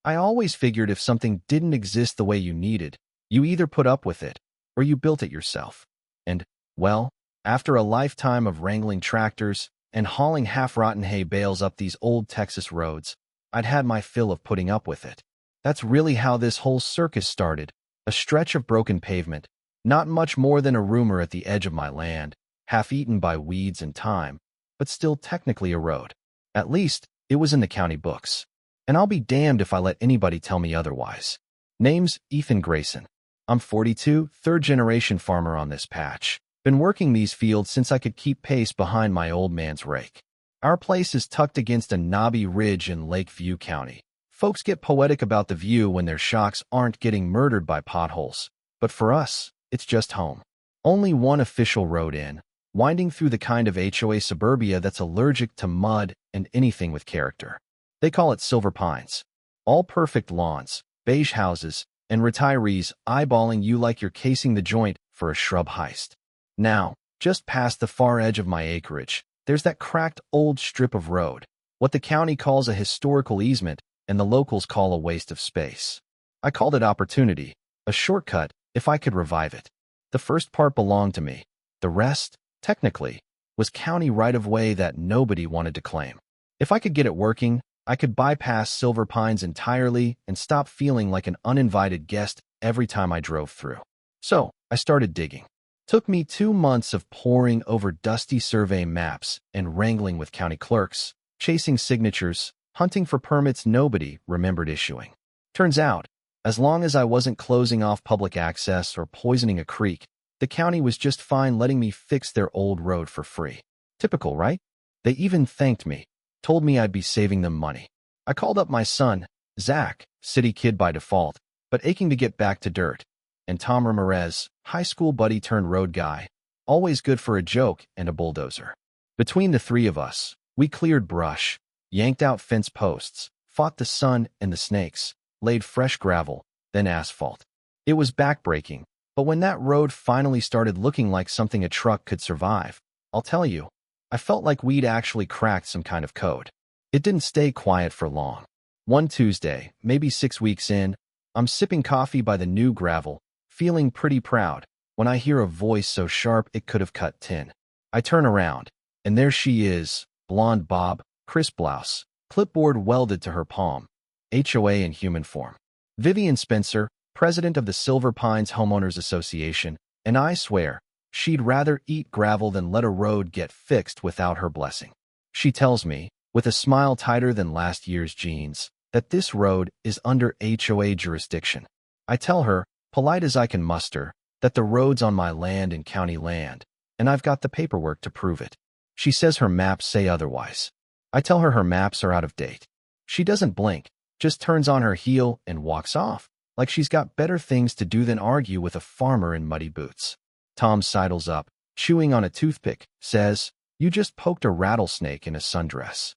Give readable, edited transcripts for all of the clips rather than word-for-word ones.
I always figured if something didn't exist the way you needed, you either put up with it or you built it yourself. And, well, after a lifetime of wrangling tractors and hauling half-rotten hay bales up these old Texas roads, I'd had my fill of putting up with it. That's really how this whole circus started, a stretch of broken pavement, not much more than a rumor at the edge of my land, half-eaten by weeds and time, but still technically a road. At least, it was in the county books. And I'll be damned if I let anybody tell me otherwise. Name's Ethan Grayson. I'm 42, third-generation farmer on this patch. Been working these fields since I could keep pace behind my old man's rake. Our place is tucked against a knobby ridge in Lakeview County. Folks get poetic about the view when their shocks aren't getting murdered by potholes. But for us, it's just home. Only one official road in, winding through the kind of HOA suburbia that's allergic to mud and anything with character. They call it Silver Pines. All perfect lawns, beige houses, and retirees eyeballing you like you're casing the joint for a shrub heist. Now, just past the far edge of my acreage, there's that cracked old strip of road, what the county calls a historical easement and the locals call a waste of space. I called it opportunity, a shortcut if I could revive it. The first part belonged to me. The rest, technically, was county right-of-way that nobody wanted to claim. If I could get it working, I could bypass Silver Pines entirely and stop feeling like an uninvited guest every time I drove through. So, I started digging. Took me 2 months of poring over dusty survey maps and wrangling with county clerks, chasing signatures, hunting for permits nobody remembered issuing. Turns out, as long as I wasn't closing off public access or poisoning a creek, the county was just fine letting me fix their old road for free. Typical, right? They even thanked me, told me I'd be saving them money. I called up my son, Zach, city kid by default, but aching to get back to dirt, and Tom Ramirez, high school buddy turned road guy, always good for a joke and a bulldozer. Between the three of us, we cleared brush, yanked out fence posts, fought the sun and the snakes, laid fresh gravel, then asphalt. It was backbreaking, but when that road finally started looking like something a truck could survive, I'll tell you, I felt like we'd actually cracked some kind of code. It didn't stay quiet for long. One Tuesday, maybe 6 weeks in, I'm sipping coffee by the new gravel, feeling pretty proud, when I hear a voice so sharp it could have cut tin. I turn around, and there she is, blonde bob, crisp blouse, clipboard welded to her palm, HOA in human form. Vivian Spencer, president of the Silver Pines Homeowners Association, and I swear, she'd rather eat gravel than let a road get fixed without her blessing. She tells me, with a smile tighter than last year's jeans, that this road is under HOA jurisdiction. I tell her, polite as I can muster, that the road's on my land and county land, and I've got the paperwork to prove it. She says her maps say otherwise. I tell her maps are out of date. She doesn't blink, just turns on her heel and walks off, like she's got better things to do than argue with a farmer in muddy boots. Tom sidles up, chewing on a toothpick, says, "You just poked a rattlesnake in a sundress."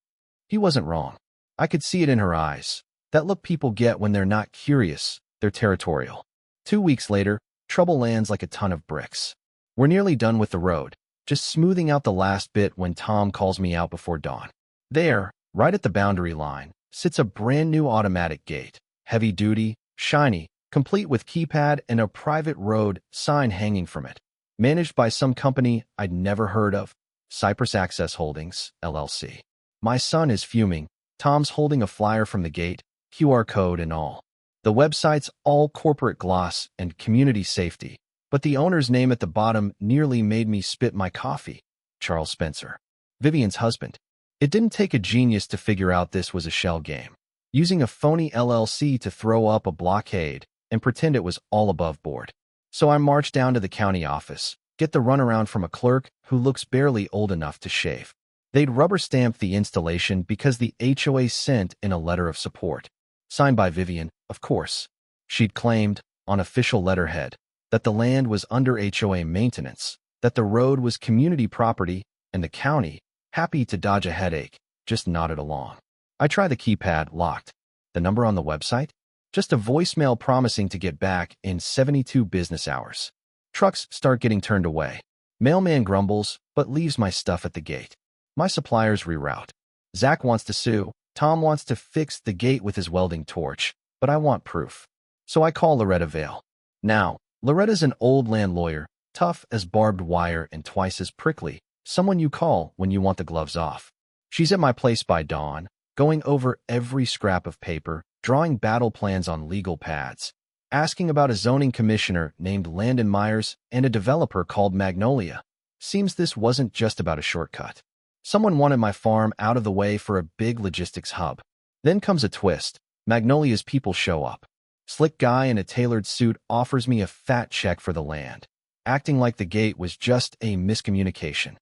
He wasn't wrong. I could see it in her eyes. That look people get when they're not curious, they're territorial. 2 weeks later, trouble lands like a ton of bricks. We're nearly done with the road, just smoothing out the last bit when Tom calls me out before dawn. There, right at the boundary line, sits a brand new automatic gate, heavy-duty, shiny, complete with keypad and a private road sign hanging from it. Managed by some company I'd never heard of, Cypress Access Holdings, LLC. My son is fuming. Tom's holding a flyer from the gate, QR code and all. The website's all corporate gloss and community safety, but the owner's name at the bottom nearly made me spit my coffee. Charles Spencer, Vivian's husband. It didn't take a genius to figure out this was a shell game, using a phony LLC to throw up a blockade and pretend it was all above board. So I march down to the county office, get the runaround from a clerk who looks barely old enough to shave. They'd rubber-stamped the installation because the HOA sent in a letter of support. Signed by Vivian, of course. She'd claimed, on official letterhead, that the land was under HOA maintenance, that the road was community property, and the county, happy to dodge a headache, just nodded along. I try the keypad, locked. The number on the website? Just a voicemail promising to get back in 72 business hours. Trucks start getting turned away. Mailman grumbles, but leaves my stuff at the gate. My suppliers reroute. Zach wants to sue, Tom wants to fix the gate with his welding torch, but I want proof. So I call Loretta Vale. Now, Loretta's an old land lawyer, tough as barbed wire and twice as prickly, someone you call when you want the gloves off. She's at my place by dawn, going over every scrap of paper, drawing battle plans on legal pads, asking about a zoning commissioner named Landon Myers and a developer called Magnolia. Seems this wasn't just about a shortcut. Someone wanted my farm out of the way for a big logistics hub. Then comes a twist. Magnolia's people show up. Slick guy in a tailored suit offers me a fat check for the land, acting like the gate was just a miscommunication.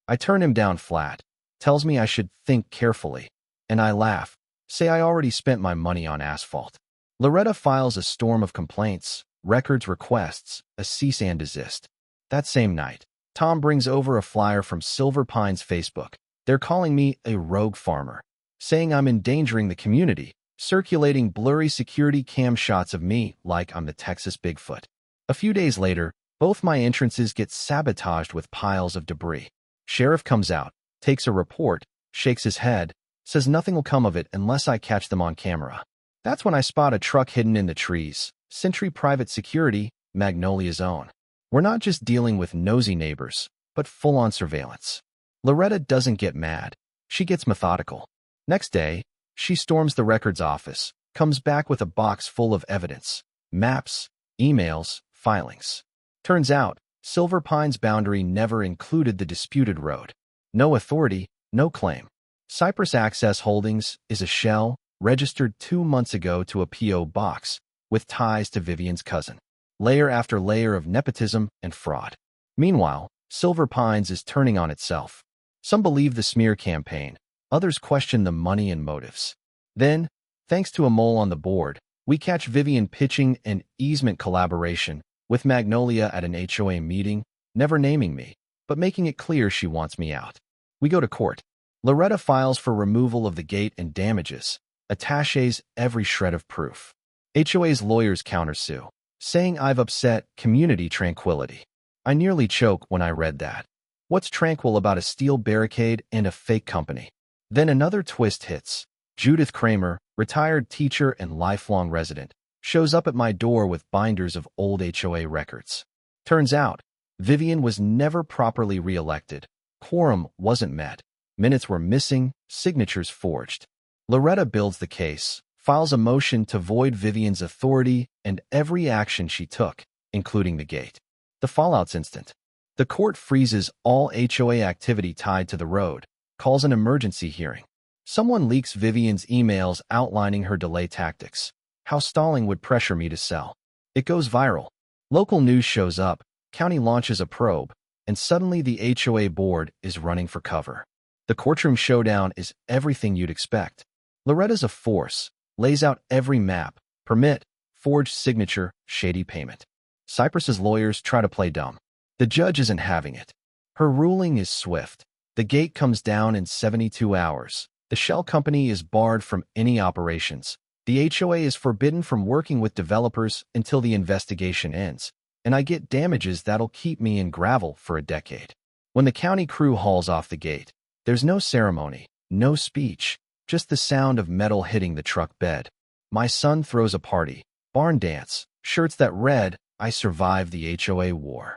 I turn him down flat, tells me I should think carefully, and I laugh, say I already spent my money on asphalt. Loretta files a storm of complaints, records requests, a cease and desist. That same night, Tom brings over a flyer from Silver Pine's Facebook. They're calling me a rogue farmer, saying I'm endangering the community, circulating blurry security cam shots of me like I'm the Texas Bigfoot. A few days later, both my entrances get sabotaged with piles of debris. Sheriff comes out, takes a report, shakes his head, says nothing will come of it unless I catch them on camera. That's when I spot a truck hidden in the trees. Sentry Private Security, Magnolia's own. We're not just dealing with nosy neighbors, but full-on surveillance. Loretta doesn't get mad. She gets methodical. Next day, she storms the records office, comes back with a box full of evidence, maps, emails, filings. Turns out, Silver Pine's boundary never included the disputed road. No authority, no claim. Cypress Access Holdings is a shell registered 2 months ago to a P.O. box with ties to Vivian's cousin. Layer after layer of nepotism and fraud. Meanwhile, Silver Pines is turning on itself. Some believe the smear campaign, others question the money and motives. Then, thanks to a mole on the board, we catch Vivian pitching an easement collaboration with Magnolia at an HOA meeting, never naming me, but making it clear she wants me out. We go to court. Loretta files for removal of the gate and damages, attaches every shred of proof. HOA's lawyers countersue, saying I've upset community tranquility. I nearly choke when I read that. What's tranquil about a steel barricade and a fake company? Then another twist hits. Judith Kramer, retired teacher and lifelong resident, shows up at my door with binders of old HOA records. Turns out, Vivian was never properly re-elected. Quorum wasn't met. Minutes were missing, signatures forged. Loretta builds the case, files a motion to void Vivian's authority and every action she took, including the gate. The fallout's instant. The court freezes all HOA activity tied to the road, calls an emergency hearing. Someone leaks Vivian's emails outlining her delay tactics, how stalling would pressure me to sell. It goes viral. Local news shows up, county launches a probe, and suddenly the HOA board is running for cover. The courtroom showdown is everything you'd expect. Loretta's a force, lays out every map, permit, forged signature, shady payment. Cypress's lawyers try to play dumb. The judge isn't having it. Her ruling is swift. The gate comes down in 72 hours. The shell company is barred from any operations. The HOA is forbidden from working with developers until the investigation ends, and I get damages that'll keep me in gravel for a decade. When the county crew hauls off the gate, there's no ceremony, no speech, just the sound of metal hitting the truck bed. My son throws a party, barn dance, shirts that read, "I survived the HOA war."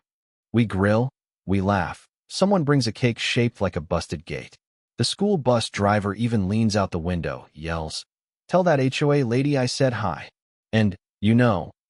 We grill, we laugh. Someone brings a cake shaped like a busted gate. The school bus driver even leans out the window, yells, "Tell that HOA lady I said hi." And,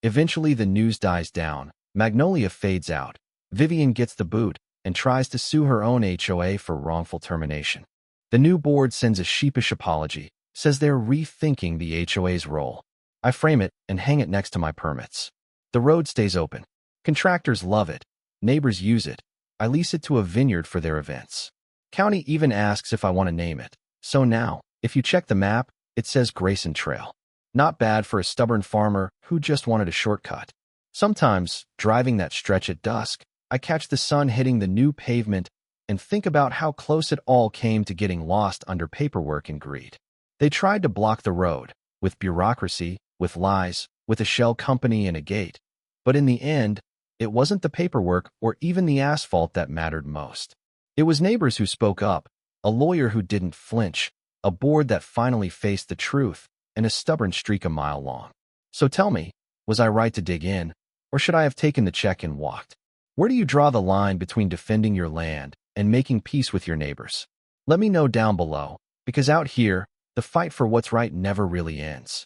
eventually the news dies down. Magnolia fades out. Vivian gets the boot and tries to sue her own HOA for wrongful termination. The new board sends a sheepish apology, says they're rethinking the HOA's role. I frame it and hang it next to my permits. The road stays open. Contractors love it. Neighbors use it. I lease it to a vineyard for their events. County even asks if I want to name it. So now, if you check the map, it says Grayson Trail. Not bad for a stubborn farmer who just wanted a shortcut. Sometimes, driving that stretch at dusk, I catch the sun hitting the new pavement and think about how close it all came to getting lost under paperwork and greed. They tried to block the road, with bureaucracy, with lies, with a shell company and a gate. But in the end, it wasn't the paperwork or even the asphalt that mattered most. It was neighbors who spoke up, a lawyer who didn't flinch, a board that finally faced the truth, and a stubborn streak a mile long. So tell me, was I right to dig in, or should I have taken the check and walked? Where do you draw the line between defending your land and making peace with your neighbors? Let me know down below, because out here, the fight for what's right never really ends.